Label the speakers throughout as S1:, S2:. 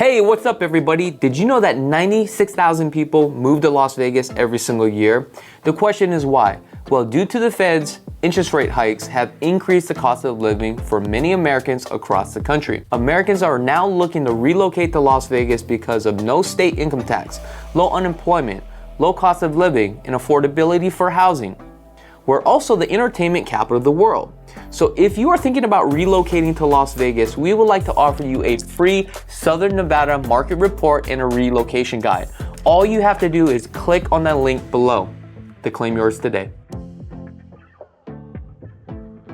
S1: Hey, what's up everybody? Did you know that 96,000 people move to Las Vegas every single year? The question is why? Well, due to the Fed's interest rate hikes have increased the cost of living for many Americans across the country. Americans are now looking to relocate to Las Vegas because of no state income tax, low unemployment, low cost of living, and affordability for housing. We're also the entertainment capital of the world. So if you are thinking about relocating to Las Vegas, we would like to offer you a free Southern Nevada market report and a relocation guide. All you have to do is click on that link below to claim yours today.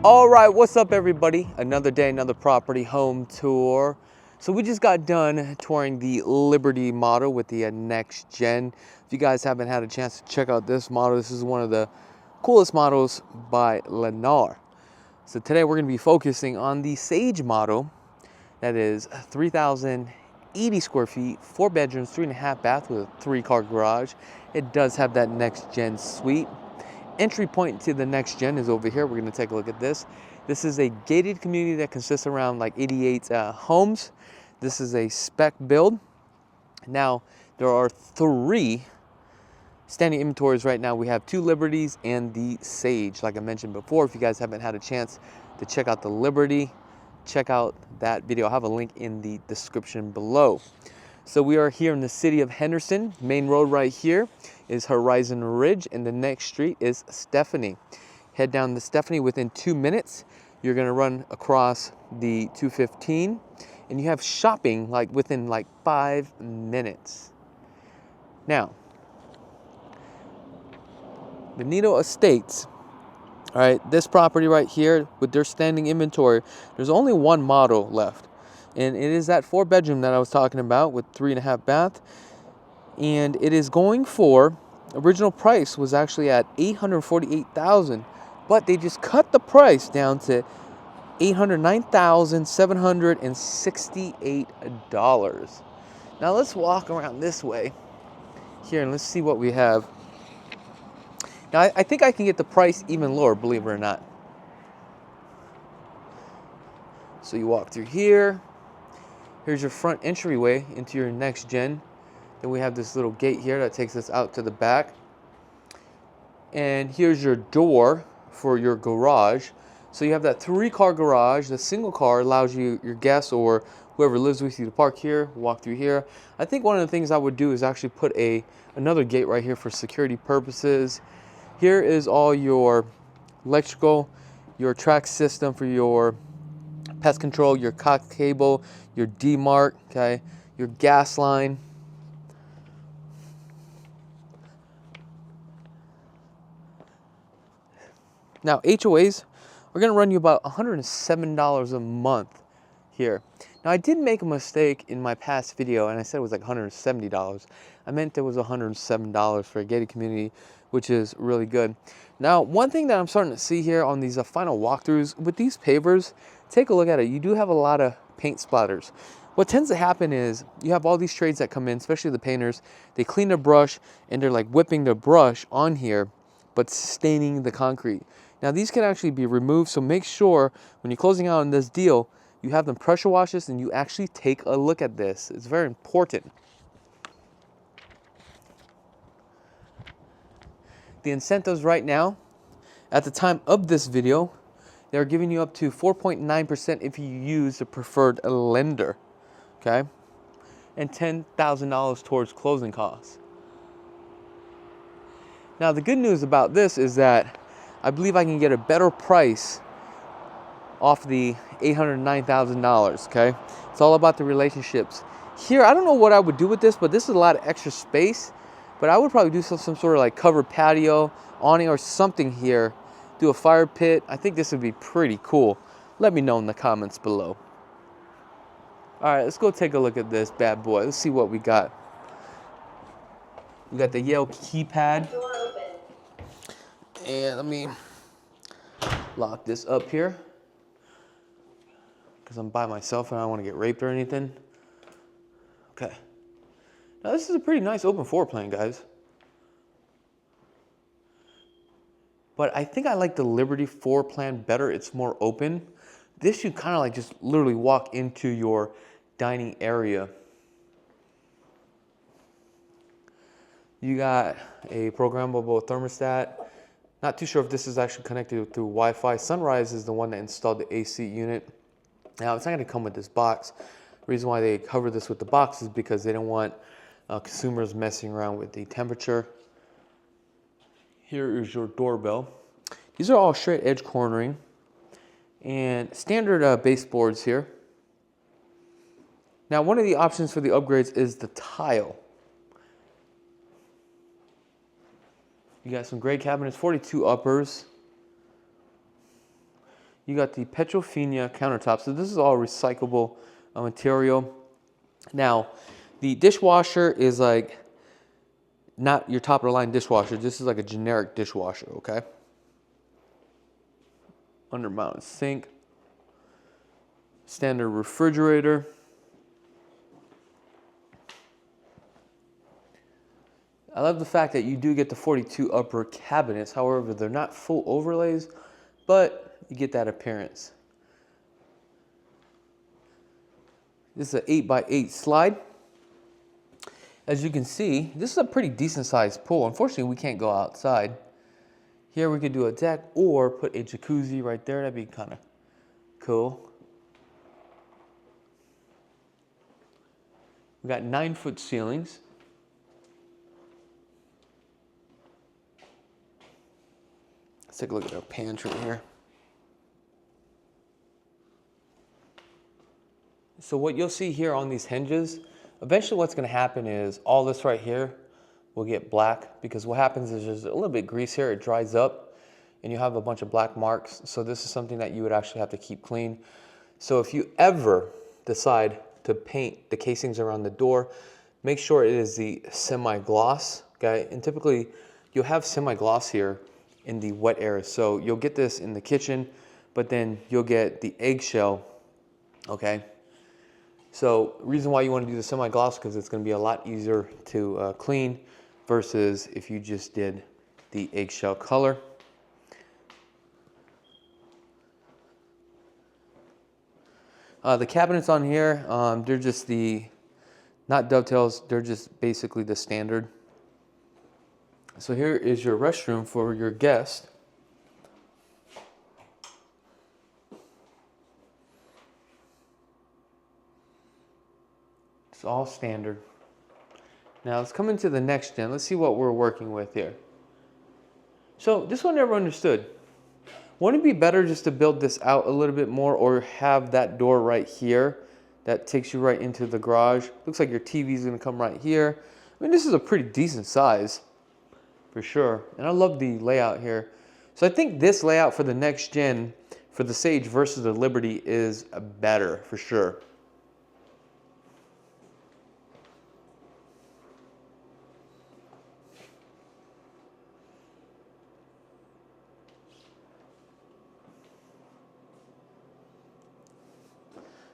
S1: All right, what's up everybody? Another day, another property home tour. So we just got done touring the Liberty model with the next gen. If you guys haven't had a chance to check out this model, this is one of the coolest models by Lennar. So today we're going to be focusing on the Sage model that is 3,080 square feet, 4 bedrooms, 3.5 bath with a 3-car garage. It does have that next gen suite. Entry point to the next gen is over here. We're going to take a look at this. This is a gated community that consists around like 88 homes. This is a spec build. Now there are 3 standing inventories right now. We have 2 Liberties and the Sage. Like I mentioned before, if you guys haven't had a chance to check out the Liberty, check out that video. I'll have a link in the description below. So we are here in the city of Henderson. Main road right here is Horizon Ridge, and the next street is Stephanie. Head down to Stephanie within 2 minutes. You're gonna run across the 215, and you have shopping like within like 5 minutes. Now, Benito Estates, all right, this property right here with their standing inventory, there's only 1 model left, and it is that 4 bedroom that I was talking about with 3.5 bath, and it is going for, original price was actually at $848,000, but they just cut the price down to $809,768. Now let's walk around this way here and let's see what we have. Now, I think I can get the price even lower, believe it or not. So you walk through here. Here's your front entryway into your next gen. Then we have this little gate here that takes us out to the back. And here's your door for your garage. So you have that 3-car garage. The single car allows you, your guests or whoever lives with you, to park here, walk through here. I think one of the things I would do is actually put another gate right here for security purposes. Here is all your electrical, your track system for your pest control, your cox cable, your D-Mark, okay, your gas line. Now, HOAs are going to run you about $107 a month here. Now, I did make a mistake in my past video, and I said it was like $170. I meant it was $107 for a gated community, which is really good. Now, one thing that I'm starting to see here on these final walkthroughs with these pavers, take a look at it. You do have a lot of paint splatters. What tends to happen is you have all these trades that come in, especially the painters. They clean their brush and they're like whipping the brush on here, but staining the concrete. Now, these can actually be removed, so make sure when you're closing out on this deal, you have them pressure wash this and you actually take a look at this. It's very important. The incentives right now, at the time of this video, they're giving you up to 4.9% if you use the preferred lender, okay? And $10,000 towards closing costs. Now, the good news about this is that I believe I can get a better price off the $809,000, okay? It's all about the relationships. Here, I don't know what I would do with this, but this is a lot of extra space. But I would probably do some sort of like covered patio, awning or something here. Do a fire pit. I think this would be pretty cool. Let me know in the comments below. All right, let's go take a look at this bad boy. Let's see what we got. We got the Yale keypad. And let me lock this up here, because I'm by myself and I don't want to get raped or anything. Okay. Now this is a pretty nice open floor plan, guys. But I think I like the Liberty floor plan better. It's more open. This you kind of like just literally walk into your dining area. You got a programmable thermostat. Not too sure if this is actually connected through Wi-Fi. Sunrise is the one that installed the AC unit. Now, it's not going to come with this box. The reason why they cover this with the box is because they don't want consumers messing around with the temperature. Here is your doorbell. These are all straight edge cornering and standard baseboards here. Now, one of the options for the upgrades is the tile. You got some great cabinets, 42 uppers. You got the Pkwy countertop. So this is all recyclable material. Now, the dishwasher is like not your top of the line dishwasher. This is like a generic dishwasher, okay? Undermounted sink. Standard refrigerator. I love the fact that you do get the 42 upper cabinets. However, they're not full overlays, but you get that appearance. This is an 8x8 slide. As you can see, this is a pretty decent sized pool. Unfortunately, we can't go outside. Here we could do a deck or put a jacuzzi right there. That'd be kind of cool. We got 9-foot ceilings. Let's take a look at our pantry here. So what you'll see here on these hinges, eventually what's going to happen is all this right here will get black, because what happens is there's a little bit of grease here, it dries up and you have a bunch of black marks. So this is something that you would actually have to keep clean. So if you ever decide to paint the casings around the door, make sure it is the semi-gloss, okay? And typically you'll have semi-gloss here in the wet area. So you'll get this in the kitchen, but then you'll get the eggshell, okay? So reason why you want to do the semi-gloss, because it's going to be a lot easier to clean versus if you just did the eggshell color. The cabinets on here, they're just not dovetails, they're just basically the standard. So here is your restroom for your guest. It's all standard. Now let's come into the next gen. Let's see what we're working with here. So this one I never understood. Wouldn't it be better just to build this out a little bit more, or have that door right here that takes you right into the garage? Looks like your TV is going to come right here. I mean, this is a pretty decent size for sure. And I love the layout here. So I think this layout for the next gen, for the Sage versus the Liberty, is better for sure.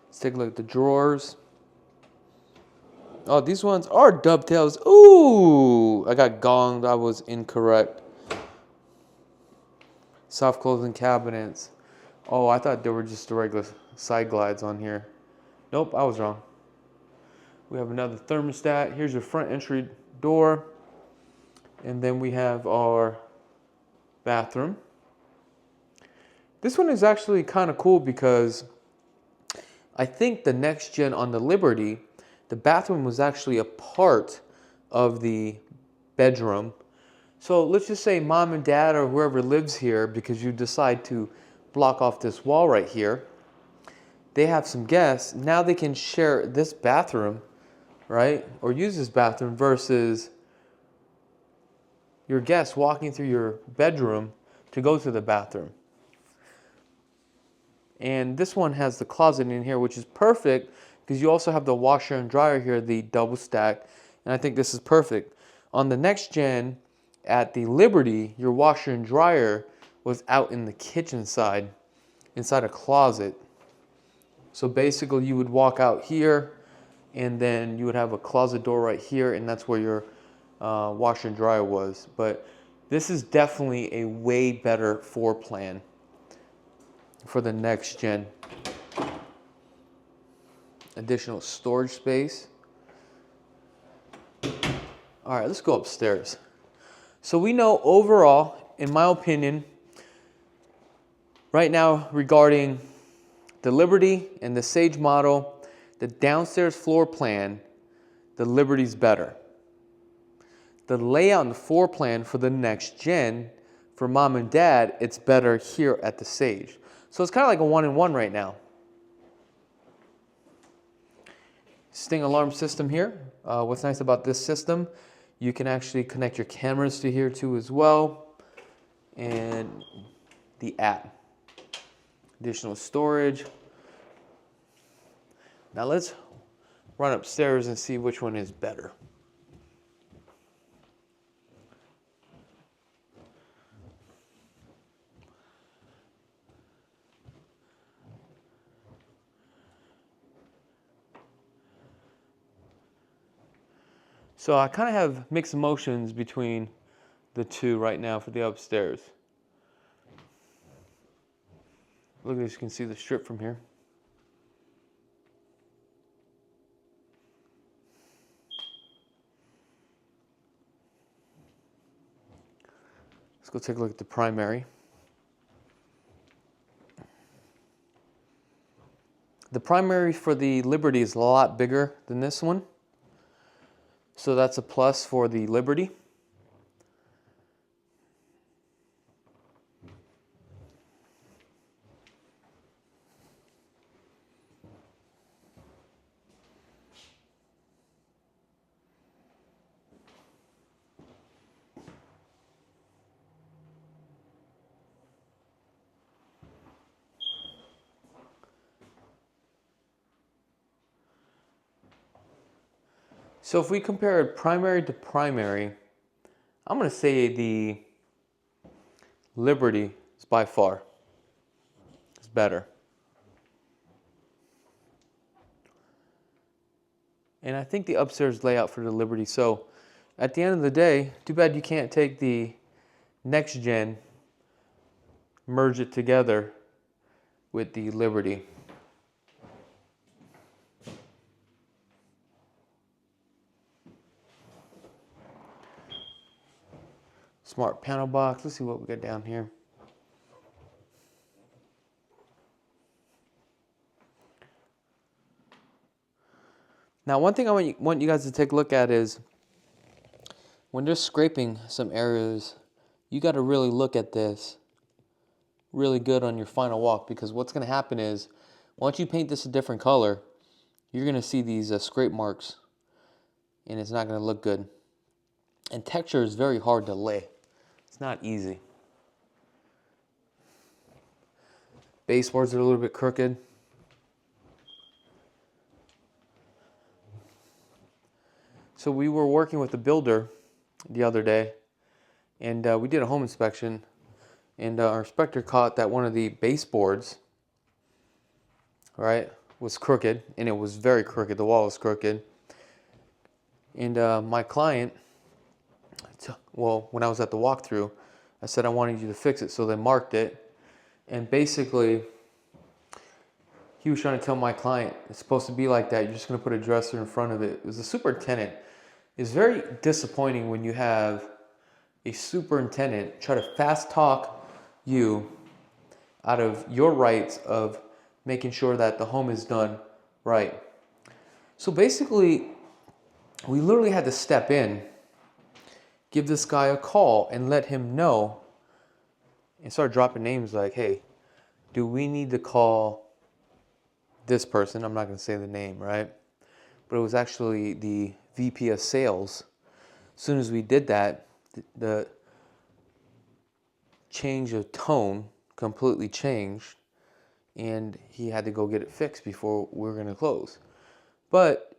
S1: Let's take a look at the drawers. Oh, these ones are dovetails. Ooh, I got gonged. I was incorrect. Soft closing cabinets. Oh, I thought they were just the regular side glides on here. Nope, I was wrong. We have another thermostat. Here's your front entry door. And then we have our bathroom. This one is actually kind of cool because I think the next gen on the Liberty, the bathroom was actually a part of the bedroom. So let's just say mom and dad or whoever lives here, because you decide to block off this wall right here, they have some guests. Now they can share this bathroom, right? Or use this bathroom versus your guests walking through your bedroom to go to the bathroom. And this one has the closet in here, which is perfect because you also have the washer and dryer here, the double stack. And I think this is perfect. On the next gen, at the Liberty, your washer and dryer was out in the kitchen side, inside a closet. So basically you would walk out here and then you would have a closet door right here, and that's where your washer and dryer was. But this is definitely a way better floor plan for the next gen. Additional storage space. All right, let's go upstairs. So we know overall, in my opinion, right now regarding the Liberty and the Sage model, the downstairs floor plan, the Liberty's better. The layout and the floor plan for the next gen, for mom and dad, it's better here at the Sage. So it's kind of like a 1-in-1 right now. Sting alarm system here. What's nice about this system, you can actually connect your cameras to here too as well. And the app. Additional storage. Now let's run upstairs and see which one is better. So I kind of have mixed emotions between the two right now for the upstairs. Look at this, you can see the strip from here. Let's go take a look at the primary. The primary for the Liberty is a lot bigger than this one. So that's a plus for the Liberty. So if we compare primary to primary, I'm going to say the Liberty is by far is better. And I think the upstairs layout for the Liberty. So at the end of the day, too bad you can't take the next gen, merge it together with the Liberty. Smart panel box. Let's see what we got down here. Now, one thing I want you guys to take a look at is when they're scraping some areas, you got to really look at this really good on your final walk, because what's going to happen is once you paint this a different color, you're going to see these scrape marks, and it's not going to look good. And texture is very hard to lay. It's not easy. Baseboards are a little bit crooked. So we were working with a builder the other day, and we did a home inspection, and our inspector caught that one of the baseboards, right, was crooked, and it was very crooked. The wall was crooked. And my client, well, when I was at the walkthrough, I said I wanted you to fix it, so they marked it, and basically he was trying to tell my client it's supposed to be like that. You're just going to put a dresser in front of it. It was the superintendent. It's very disappointing when you have a superintendent try to fast talk you out of your rights of making sure that the home is done right. So basically, we literally had to step in, give this guy a call, and let him know, and start dropping names like, hey, do we need to call this person? I'm not going to say the name, right? But it was actually the VP of sales. As soon as we did that, the change of tone completely changed, and he had to go get it fixed before we were going to close. But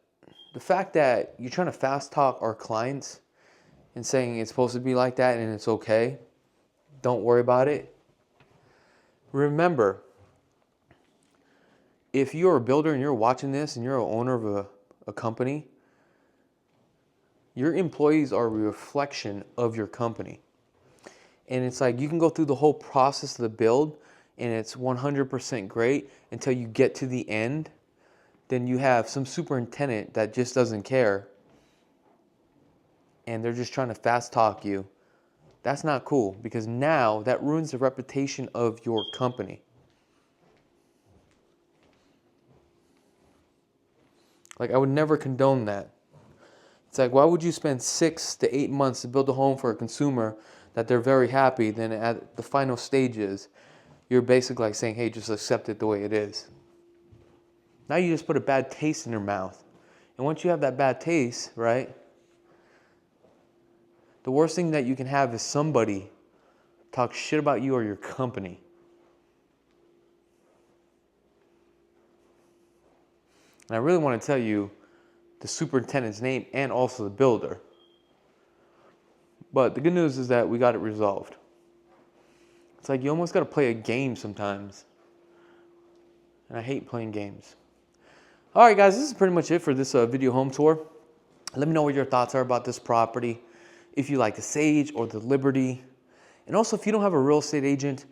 S1: the fact that you're trying to fast talk our clients and saying it's supposed to be like that and it's okay, don't worry about it. Remember, if you're a builder and you're watching this and you're an owner of a company, your employees are a reflection of your company. And it's like you can go through the whole process of the build and it's 100% great until you get to the end. Then you have some superintendent that just doesn't care. and they're just trying to fast talk you, that's not cool, because now that ruins the reputation of your company. Like, I would never condone that. It's like, why would you spend 6 to 8 months to build a home for a consumer that they're very happy, then at the final stages, you're basically like saying, hey, just accept it the way it is. Now you just put a bad taste in their mouth. And once you have that bad taste, right, the worst thing that you can have is somebody talk shit about you or your company. And I really want to tell you the superintendent's name and also the builder. But the good news is that we got it resolved. It's like you almost got to play a game sometimes. And I hate playing games. All right, guys, this is pretty much it for this video home tour. Let me know what your thoughts are about this property. If you like the Sage or the Liberty. And also, if you don't have a real estate agent,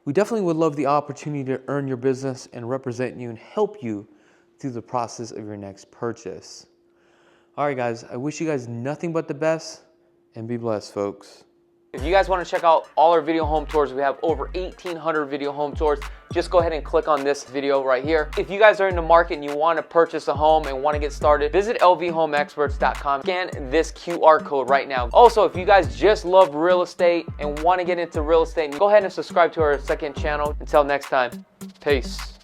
S1: we definitely would love the opportunity to earn your business and represent you and help you through the process of your next purchase. All right, guys, I wish you guys nothing but the best, and be blessed, folks. If you guys want to check out all our video home tours, we have over 1,800 video home tours. Just go ahead and click on this video right here. If you guys are in the market and you want to purchase a home and want to get started, visit lvhomeexperts.com. Scan this QR code right now. Also, if you guys just love real estate and want to get into real estate, go ahead and subscribe to our second channel. Until next time, peace.